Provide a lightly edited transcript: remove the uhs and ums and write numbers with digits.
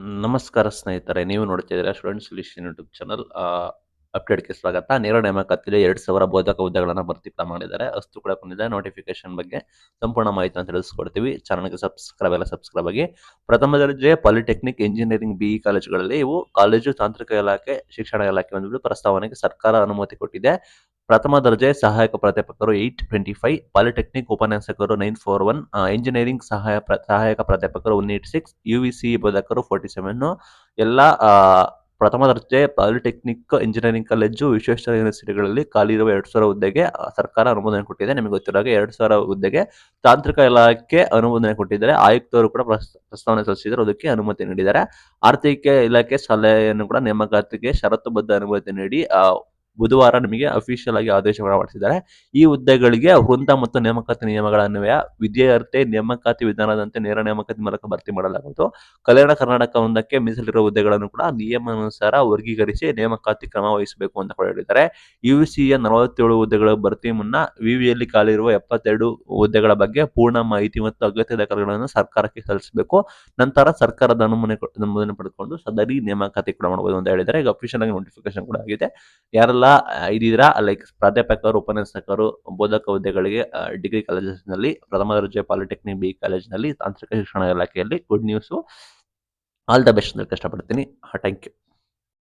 ನಮಸ್ಕಾರ ಸ್ನೇಹಿತರೆ, ನೀವು ನೋಡ್ತಿದ್ದೀರಾ ಸ್ಟೂಡೆಂಟ್ ಸೊಲ್ಯೂಷನ್ ಯೂಟ್ಯೂಬ್ ಚಾನಲ್. ಅಪ್ಡೇಟ್‌ಗೆ ಸ್ವಾಗತ. ನೇರ ನೇಮಕಾತಿಯಲ್ಲಿ 2,000 ಬೋಧಕ ಹುದ್ದೆಗಳನ್ನು ಭರ್ತಿ ಮಾಡಿದ್ದಾರೆ. ಅಷ್ಟು ಕೂಡ ಬಂದಿದೆ. ನೋಟಿಫಿಕೇಶನ್ ಬಗ್ಗೆ ಸಂಪೂರ್ಣ ಮಾಹಿತಿಯನ್ನು ತಿಳಿಸ್ಕೊಡ್ತೀವಿ. ಚಾನಲ್‌ಗೆ ಸಬ್ಸ್ಕ್ರೈಬ್ ಆಗಿ. ಪ್ರಥಮ ದರ್ಜೆ ಪಾಲಿಟೆಕ್ನಿಕ್, ಇಂಜಿನಿಯರಿಂಗ್, ಬಿಇ ಕಾಲೇಜುಗಳಲ್ಲಿ ಇವು ಕಾಲೇಜು ತಾಂತ್ರಿಕ ಇಲಾಖೆ, ಶಿಕ್ಷಣ ಇಲಾಖೆ ಬಂದ್ಬಿಟ್ಟು ಪ್ರಸ್ತಾವನೆಗೆ ಸರ್ಕಾರ ಅನುಮತಿ ಕೊಟ್ಟಿದೆ. ಪ್ರಥಮ ದರ್ಜೆ ಸಹಾಯಕ ಪ್ರಾಧ್ಯಾಪಕರು 825, ಪಾಲಿಟೆಕ್ನಿಕ್ ಉಪನ್ಯಾಸಕರು 941, ಇಂಜಿನಿಯರಿಂಗ್ ಸಹಾಯಕ ಪ್ರಾಧ್ಯಾಪಕರು 186, ಯುವಿಸಿ ಬೋಧಕರು 47. ಎಲ್ಲ ಪ್ರಥಮ ದರ್ಜೆ ಪಾಲಿಟೆಕ್ನಿಕ್, ಇಂಜಿನಿಯರಿಂಗ್ ಕಾಲೇಜು, ವಿಶ್ವೇಶ್ವರ ಯೂನಿವರ್ಸಿಟಿಗಳಲ್ಲಿ ಖಾಲಿ ಇರುವ 2,000 ಹುದ್ದೆಗೆ ಸರ್ಕಾರ ಅನುಮೋದನೆ ಕೊಟ್ಟಿದೆ. ನಿಮಗೆ ಗೊತ್ತಿರೋ ಹಾಗೆ 2,000 ಹುದ್ದೆಗೆ ತಾಂತ್ರಿಕ ಇಲಾಖೆ ಅನುಮೋದನೆ ಕೊಟ್ಟಿದ್ದಾರೆ. ಆಯುಕ್ತರು ಕೂಡ ಪ್ರಸ್ತಾವನೆ ಸಲ್ಲಿಸಿದರು, ಅದಕ್ಕೆ ಅನುಮತಿ ನೀಡಿದ್ದಾರೆ. ಆರ್ಥಿಕ ಇಲಾಖೆ ಸಲಹೆಯನ್ನು ಕೂಡ ನೇಮಕಾತಿಗೆ ಷರತ್ತುಬದ್ಧ ಅನುಮತಿ ನೀಡಿ ಬುಧವಾರ ನಿಮಗೆ ಅಫಿಷಿಯಲ್ ಆಗಿ ಆದೇಶವನ್ನು ಹೊರಡಿಸಿದ್ದಾರೆ. ಈ ಹುದ್ದೆಗಳಿಗೆ ವೃಂದ ಮತ್ತು ನೇಮಕಾತಿ ನಿಯಮಗಳ ಅನ್ವಯ ವಿದ್ಯಾರ್ಥಿ ನೇಮಕಾತಿ ವಿಧಾನದಂತೆ ನೇರ ನೇಮಕಾತಿ ಮೂಲಕ ಭರ್ತಿ ಮಾಡಲಾಗುವುದು. ಕಲ್ಯಾಣ ಕರ್ನಾಟಕ ವೃಂದಕ್ಕೆ ಮೀಸಲಿರುವ ಹುದ್ದೆಗಳನ್ನು ಕೂಡ ನಿಯಮಾನುಸಾರ ವರ್ಗೀಕರಿಸಿ ನೇಮಕಾತಿ ಕ್ರಮ ವಹಿಸಬೇಕು ಅಂತ ಕೂಡ ಹೇಳಿದ್ದಾರೆ. ಯುವಿಸಿಯ 47 ಹುದ್ದೆಗಳ ಭರ್ತಿ ಮುನ್ನ ವಿವಿಯಲ್ಲಿ ಖಾಲಿ ಇರುವ 72 ಹುದ್ದೆಗಳ ಬಗ್ಗೆ ಪೂರ್ಣ ಮಾಹಿತಿ ಮತ್ತು ಅಗತ್ಯ ದಾಖಲೆಗಳನ್ನು ಸರ್ಕಾರಕ್ಕೆ ಸಲ್ಲಿಸಬೇಕು. ನಂತರ ಸರ್ಕಾರದ ಅನುಮೋದನೆ ಪಡೆದುಕೊಂಡು ಸದರಿ ನೇಮಕಾತಿ ಕೂಡ ಮಾಡಬಹುದು ಅಂತ ಹೇಳಿದ್ದಾರೆ. ಈಗ ಅಫಿಷಿಯಲ್ ಆಗಿ ನೋಟಿಫಿಕೇಶನ್ ಕೂಡ ಆಗಿದೆ. ಯಾರೆಲ್ಲ ಇದ್ದೀರಾ, ಲೈಕ್ ಪ್ರಾಧ್ಯಾಪಕರು, ಉಪನ್ಯಾಸಕರು, ಬೋಧಕ ಹುದ್ದೆಗಳಿಗೆ ಡಿಗ್ರಿ ಕಾಲೇಜಸ್ನಲ್ಲಿ, ಪ್ರಥಮ ದರ್ಜೆ ಪಾಲಿಟೆಕ್ನಿಕ್, ಬಿ ಕಾಲೇಜಿನಲ್ಲಿ, ತಾಂತ್ರಿಕ ಶಿಕ್ಷಣ ಇಲಾಖೆಯಲ್ಲಿ good news. All the best ಅಂತ ಕಷ್ಟಪಡ್ತೀನಿ. Thank you.